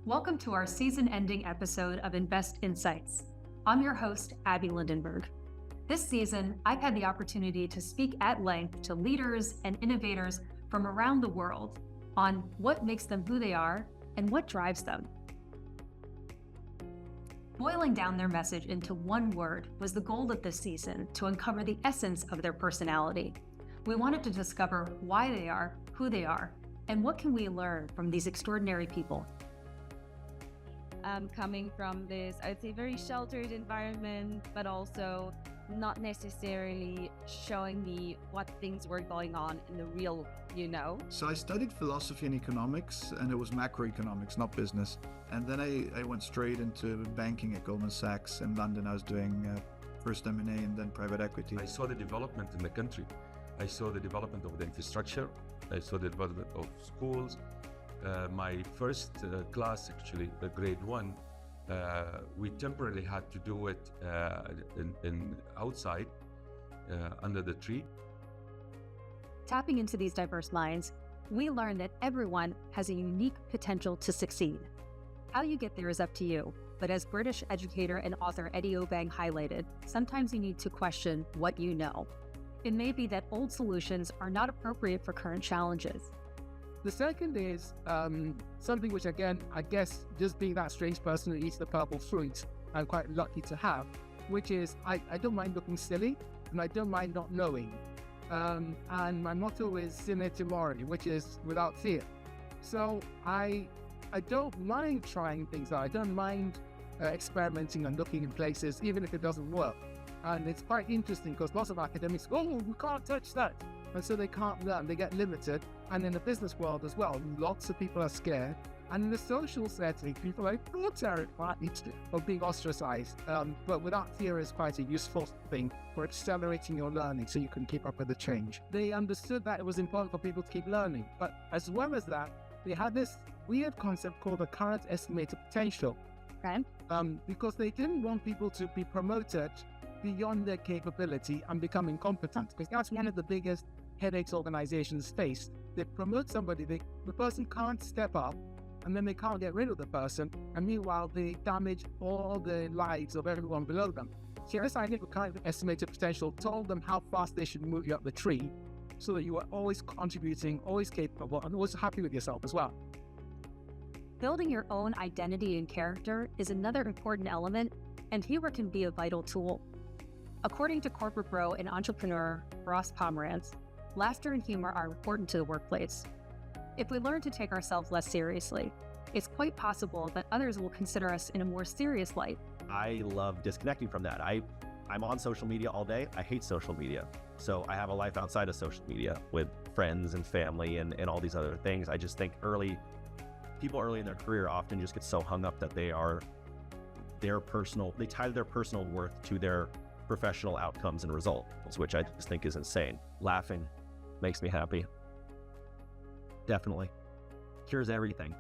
Welcome to our season-ending episode of Invest Insights. I'm your host, Abby Lindenberg. This season, I've had the opportunity to speak at length to leaders and innovators from around the world on what makes them who they are and what drives them. Boiling down their message into one word was the goal of this season to uncover the essence of their personality. We wanted to discover why they are, who they are, and what can we learn from these extraordinary people. Coming from this, I'd say, very sheltered environment, but also not necessarily showing me what things were going on in the real world, So I studied philosophy and economics, and it was macroeconomics, not business. And then I went straight into banking at Goldman Sachs in London. I was doing first M&A and then private equity. I saw the development in the country. I saw the development of the infrastructure. I saw the development of schools. My first class, actually, grade 1, we temporarily had to do it in outside under the tree. Tapping into these diverse minds, we learned that everyone has a unique potential to succeed. How you get there is up to you, but as British educator and author Eddie Obang highlighted, sometimes you need to question what you know. It may be that old solutions are not appropriate for current challenges. The second is something which, again, I guess just being that strange person who eats the purple fruit, I'm quite lucky to have, which is I don't mind looking silly and I don't mind not knowing. And my motto is sine timore, which is without fear. So I don't mind trying things out. I don't mind experimenting and looking in places, even if it doesn't work. And it's quite interesting because lots of academics go, oh, we can't touch that. And so they can't learn, they get limited. And in the business world as well, lots of people are scared. And in the social setting, people are terrified of being ostracized. But without fear is quite a useful thing for accelerating your learning so you can keep up with the change. They understood that it was important for people to keep learning. But as well as that, they had this weird concept called the current estimated potential. Okay. Because they didn't want people to be promoted beyond their capability and become incompetent. Because that's one of the biggest headaches organizations face. They promote somebody, the person can't step up, and then they can't get rid of the person, and meanwhile they damage all the lives of everyone below them. So this idea of kind of estimated potential told them how fast they should move you up the tree so that you are always contributing, always capable, and always happy with yourself as well. Building your own identity and character is another important element, and humor can be a vital tool. According to corporate bro and entrepreneur Ross Pomerantz, laughter and humor are important to the workplace. If we learn to take ourselves less seriously, it's quite possible that others will consider us in a more serious light. I love disconnecting from that. I'm on social media all day. I hate social media. So I have a life outside of social media with friends and family and all these other things. I just think people early in their career often just get so hung up that they tie their personal worth to their professional outcomes and results, which I just think is insane. Laughing makes me happy. Definitely. Cures everything.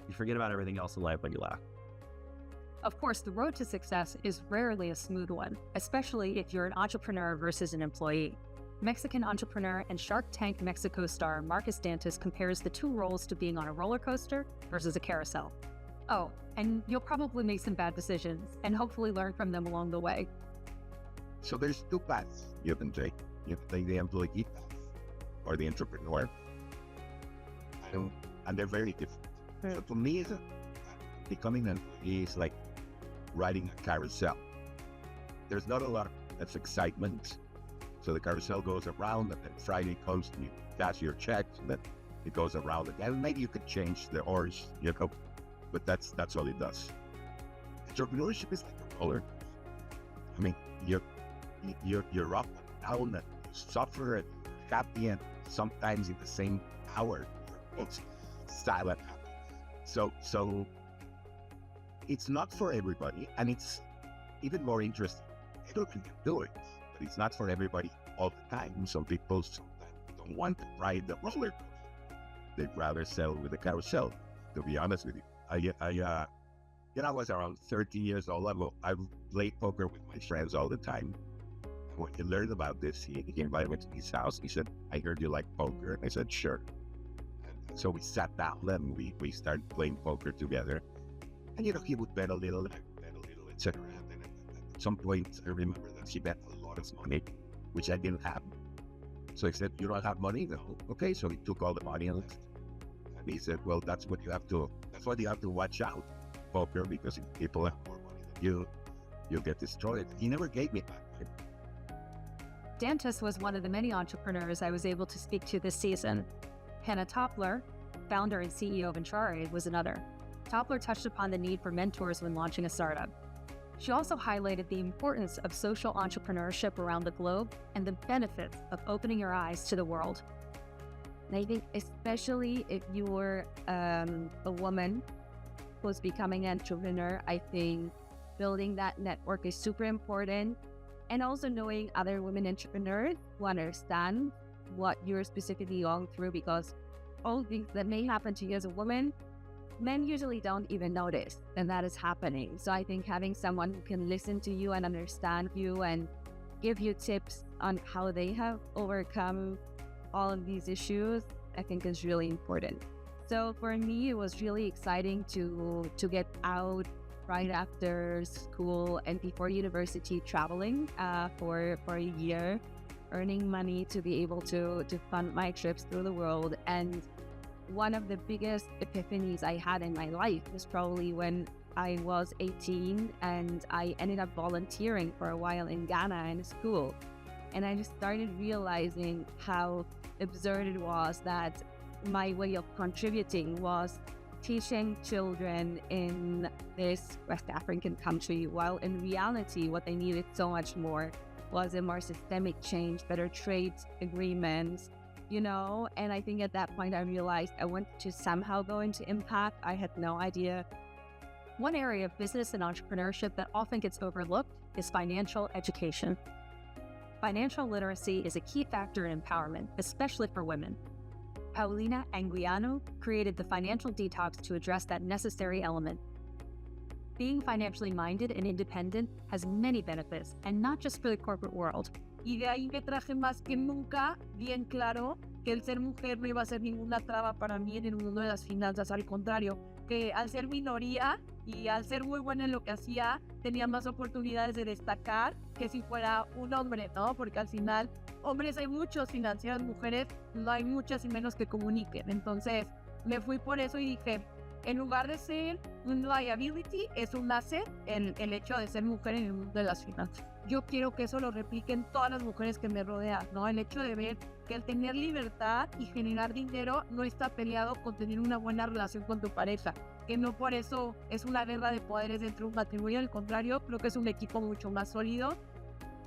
You forget about everything else in life when you laugh. Of course, the road to success is rarely a smooth one, especially if you're an entrepreneur versus an employee. Mexican entrepreneur and Shark Tank Mexico star Marcus Dantas compares the two roles to being on a roller coaster versus a carousel. Oh, and you'll probably make some bad decisions and hopefully learn from them along the way. So there's two paths you can take. You can take the employee path or the entrepreneur. And they're very different. So to me, becoming an employee is like riding a carousel. There's not a lot of excitement. So the carousel goes around, and then Friday comes and you cash your check, and then it goes around again. Maybe you could change the horse, but that's all it does. Entrepreneurship is like a roller. I mean, you're up and down, and you suffer and you're happy, and sometimes in the same hour, you're both silent. So it's not for everybody, and it's even more interesting. Everyone can do it, but it's not for everybody all the time. Some people sometimes don't want to ride the roller coaster. They'd rather sell with the carousel, to be honest with you. I was around 30 years old. I played poker with my friends all the time. When he learned about this, he invited me to his house. He said, I heard you like poker. And I said, sure. And so we sat down and we started playing poker together. And he would bet a little, etc. And then at some point, I remember that he bet a lot of money, which I didn't have. So he said, "You don't have money?" No. Okay, so he took all the money and he said, "Well, that's what you have to watch out, poker, because if people have more money than you, you'll get destroyed." He never gave me back. Dantas was one of the many entrepreneurs I was able to speak to this season. Hannah Toppler, founder and CEO of Entrare, was another. Toppler touched upon the need for mentors when launching a startup. She also highlighted the importance of social entrepreneurship around the globe and the benefits of opening your eyes to the world. And I think especially if you're a woman who's becoming an entrepreneur, I think building that network is super important. And also knowing other women entrepreneurs who understand what you're specifically going through, because all things that may happen to you as a woman, men usually don't even notice that is happening. So I think having someone who can listen to you and understand you and give you tips on how they have overcome all of these issues, I think is really important. So for me, it was really exciting to get out right after school and before university, traveling for a year, earning money to be able to fund my trips through the world. And one of the biggest epiphanies I had in my life was probably when I was 18 and I ended up volunteering for a while in Ghana in a school. And I just started realizing how absurd it was that my way of contributing was teaching children in this West African country, while in reality, what they needed so much more was a more systemic change, better trade agreements, and I think at that point I realized I wanted to somehow go into impact. I had no idea. One area of business and entrepreneurship that often gets overlooked is financial education. Financial literacy is a key factor in empowerment, especially for women. Paulina Anguiano created the Financial Detox to address that necessary element. Being financially minded and independent has many benefits, and not just for the corporate world. Y de ahí me traje más que nunca bien claro que el ser mujer no iba a ser ninguna traba para mí en el mundo de las finanzas. Al contrario, que al ser minoría y al ser muy buena en lo que hacía, tenía más oportunidades de destacar que si fuera un hombre, ¿no? Porque al final, hombres hay muchos, financieras, mujeres no hay muchas y menos que comuniquen. Entonces, me fui por eso y dije, en lugar de ser un liability, es un asset el hecho de ser mujer en el mundo de las finanzas. Yo quiero que eso lo repliquen todas las mujeres que me rodean, ¿no? El hecho de ver que el tener libertad y generar dinero no está peleado con tener una buena relación con tu pareja, que no por eso es una guerra de poderes dentro de un matrimonio, al contrario, creo que es un equipo mucho más sólido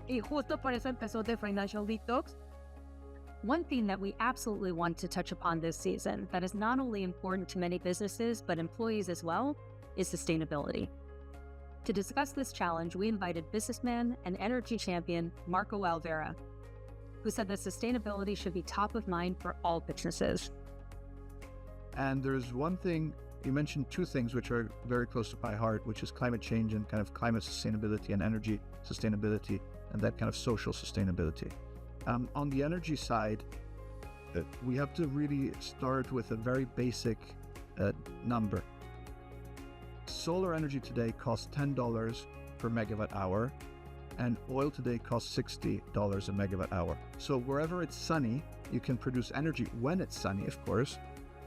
y justo por eso empezó The Financial Detox. One theme that we absolutely want to touch upon this season that is not only important to many businesses but employees as well is sustainability. To discuss this challenge, we invited businessman and energy champion Marco Alvera, who said that sustainability should be top of mind for all businesses. And there's one thing, you mentioned two things which are very close to my heart, which is climate change and kind of climate sustainability and energy sustainability and that kind of social sustainability. On the energy side, we have to really start with a very basic number. Solar energy today costs $10 per megawatt hour, and oil today costs $60 a megawatt hour. So wherever it's sunny, you can produce energy when it's sunny, of course,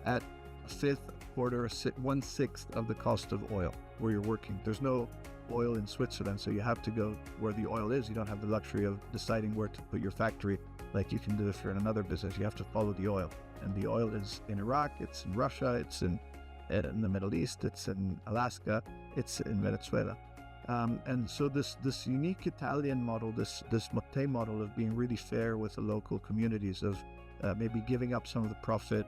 at a fifth, quarter, 1/6 of the cost of oil where you're working. There's no oil in Switzerland, so you have to go where the oil is. You don't have the luxury of deciding where to put your factory like you can do if you're in another business. You have to follow the oil, and the oil is in Iraq, it's in Russia, it's in the Middle East, it's in Alaska, it's in Venezuela. And so this unique Italian model, this Motte model of being really fair with the local communities, of maybe giving up some of the profit,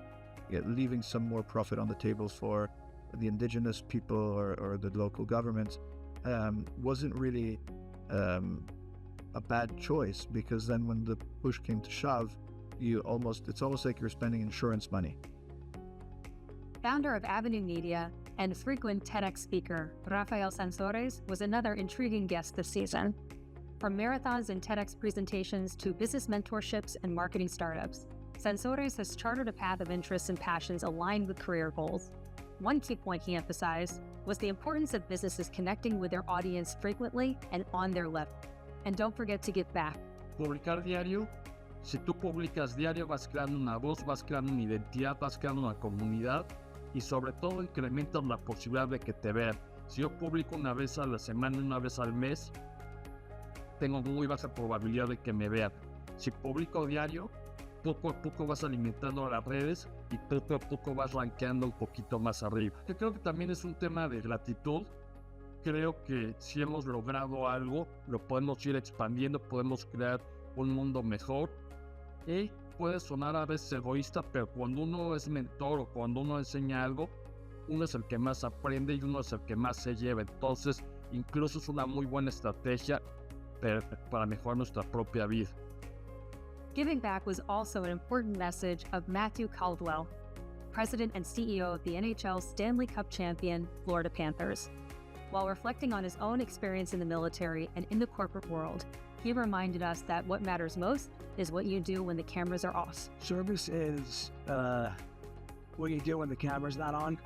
leaving some more profit on the table for the indigenous people or the local governments, wasn't really a bad choice, because then when the push came to shove, it's almost like you're spending insurance money. Founder of Avenue Media and frequent TEDx speaker, Rafael Sansores was another intriguing guest this season. From marathons and TEDx presentations to business mentorships and marketing startups, Sansores has chartered a path of interests and passions aligned with career goals. One key point he emphasized was the importance of businesses connecting with their audience frequently and on their level. And don't forget to give back. Publicar diario. Si tú publicas diario, vas creando una voz, vas creando una identidad, vas creando una comunidad y sobre todo incrementas la posibilidad de que te vean. Si yo publico una vez a la semana, una vez al mes, tengo muy baja probabilidad de que me vean. Si publico diario, poco a poco vas alimentando las redes y poco a poco vas rankeando un poquito más arriba. Yo creo que también es un tema de gratitud. Creo que si hemos logrado algo, lo podemos ir expandiendo, podemos crear un mundo mejor. Y puede sonar a veces egoísta, pero cuando uno es mentor o cuando uno enseña algo, uno es el que más aprende y uno es el que más se lleva. Entonces, incluso es una muy buena estrategia para mejorar nuestra propia vida. Giving back was also an important message of Matthew Caldwell, president and CEO of the NHL's Stanley Cup champion, Florida Panthers. While reflecting on his own experience in the military and in the corporate world, he reminded us that what matters most is what you do when the cameras are off. Service is what you do when the camera's not on,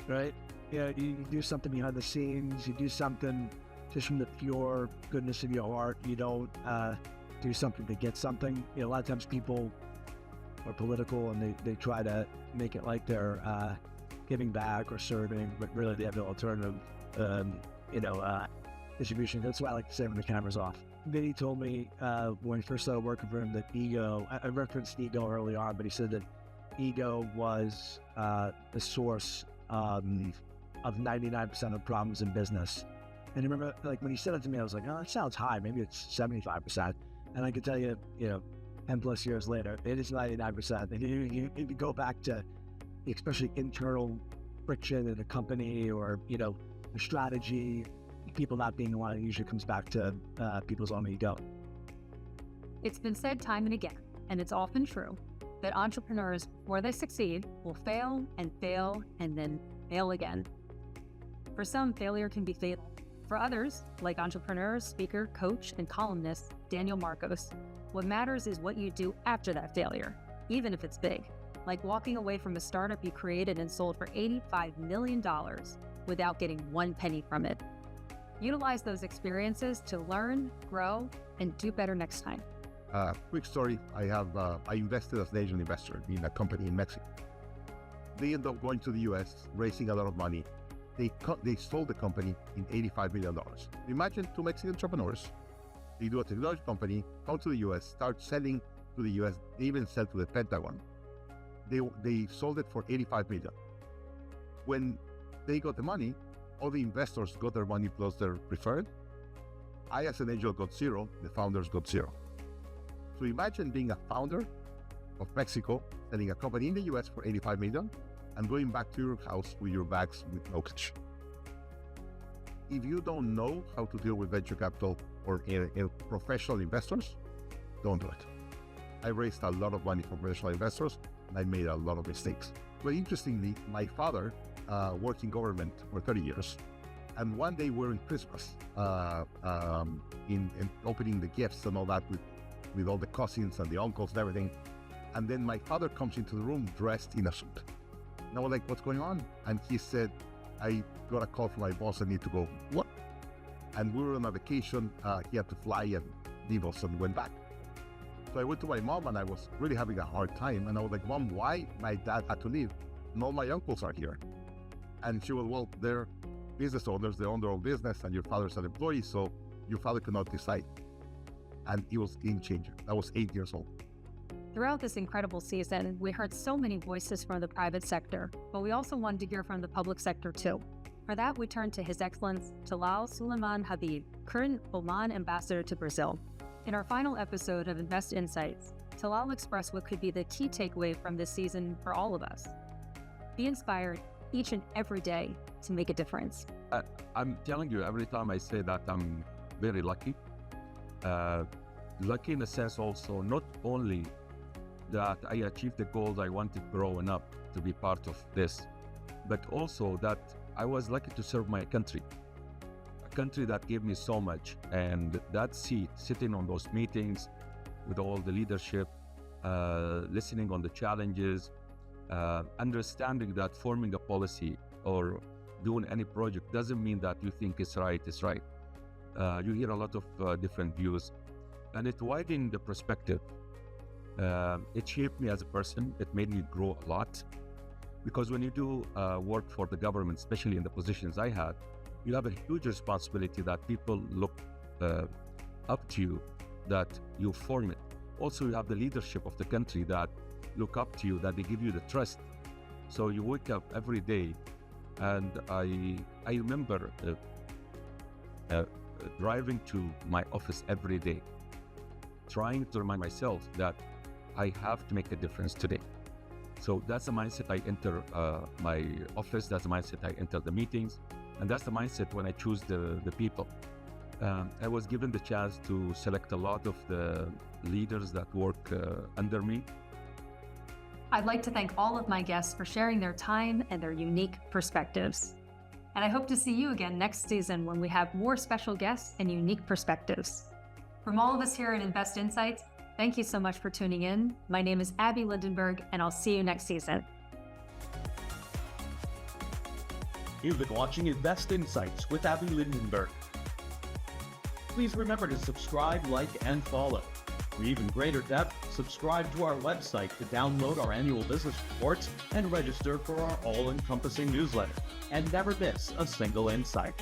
right? Yeah, you do something behind the scenes, you do something just from the pure goodness of your heart. You don't do something to get something. You know, a lot of times people are political and they try to make it like they're giving back or serving, but really they have no alternative, distribution. That's why I like to say when the camera's off. Vinny told me when he first started working for him that ego, I referenced ego early on, but he said that ego was the source of 99% of problems in business. And I remember, like, when he said it to me, I was like, oh, that sounds high. Maybe it's 75%. And I can tell you, 10 plus years later, it is 99%. And if you go back to especially internal friction in a company or, the strategy, people not being the one, it usually comes back to people's own ego. It's been said time and again, and it's often true, that entrepreneurs, before they succeed, will fail and fail and then fail again. For some, failure can be fatal. For others, like entrepreneur, speaker, coach, and columnist Daniel Marcos, what matters is what you do after that failure, even if it's big, like walking away from a startup you created and sold for $85 million without getting one penny from it. Utilize those experiences to learn, grow, and do better next time. Quick story, I invested as an angel investor in a company in Mexico. They ended up going to the US, raising a lot of money. They sold the company in $85 million. Imagine two Mexican entrepreneurs. They do a technology company, come to the US, start selling to the US, they even sell to the Pentagon. They sold it for $85 million. When they got the money, all the investors got their money plus their preferred. I, as an angel, got zero, the founders got zero. So imagine being a founder of Mexico, selling a company in the US for $85 million, and going back to your house with your bags with no cash. If you don't know how to deal with venture capital or professional investors, don't do it. I raised a lot of money from professional investors, and I made a lot of mistakes. But interestingly, my father worked in government for 30 years. And one day we're in Christmas, in opening the gifts and all that with all the cousins and the uncles and everything. And then my father comes into the room dressed in a suit. And I was like, what's going on? And he said, I got a call from my boss, I need to go. What? And we were on a vacation, he had to fly and leave us and went back. So I went to my mom and I was really having a hard time. And I was like, Mom, why my dad had to leave? And all my uncles are here. And she was, well, they're business owners, they own their own business, and your father's an employee, so your father cannot decide. And it was a game changer. I was 8 years old. Throughout this incredible season, we heard so many voices from the private sector, but we also wanted to hear from the public sector too. For that, we turned to His Excellence Talal Suleiman Habib, current Oman ambassador to Brazil. In our final episode of Invest Insights, Talal expressed what could be the key takeaway from this season for all of us. Be inspired each and every day to make a difference. I'm telling you, every time I say that, I'm very lucky. Lucky in the sense also, not only that I achieved the goals I wanted growing up to be part of this, but also that I was lucky to serve my country, a country that gave me so much. And that seat, sitting on those meetings with all the leadership, listening on the challenges, understanding that forming a policy or doing any project doesn't mean that you think it's right is right. You hear a lot of different views, and it widened the perspective. It shaped me as a person. It made me grow a lot, because when you do work for the government, especially in the positions I had, you have a huge responsibility that people look up to you, that you form it. Also, you have the leadership of the country that look up to you, that they give you the trust. So you wake up every day, and I remember driving to my office every day, trying to remind myself that I have to make a difference today. So that's the mindset I enter my office, that's the mindset I enter the meetings, and that's the mindset when I choose the people. I was given the chance to select a lot of the leaders that work under me. I'd like to thank all of my guests for sharing their time and their unique perspectives. And I hope to see you again next season when we have more special guests and unique perspectives. From all of us here at Invest Insights, thank you so much for tuning in. My name is Abby Lindenberg, and I'll see you next season. You've been watching Invest Insights with Abby Lindenberg. Please remember to subscribe, like, and follow. For even greater depth, subscribe to our website to download our annual business reports and register for our all-encompassing newsletter. And never miss a single insight.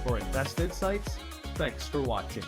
For Invest Insights, thanks for watching.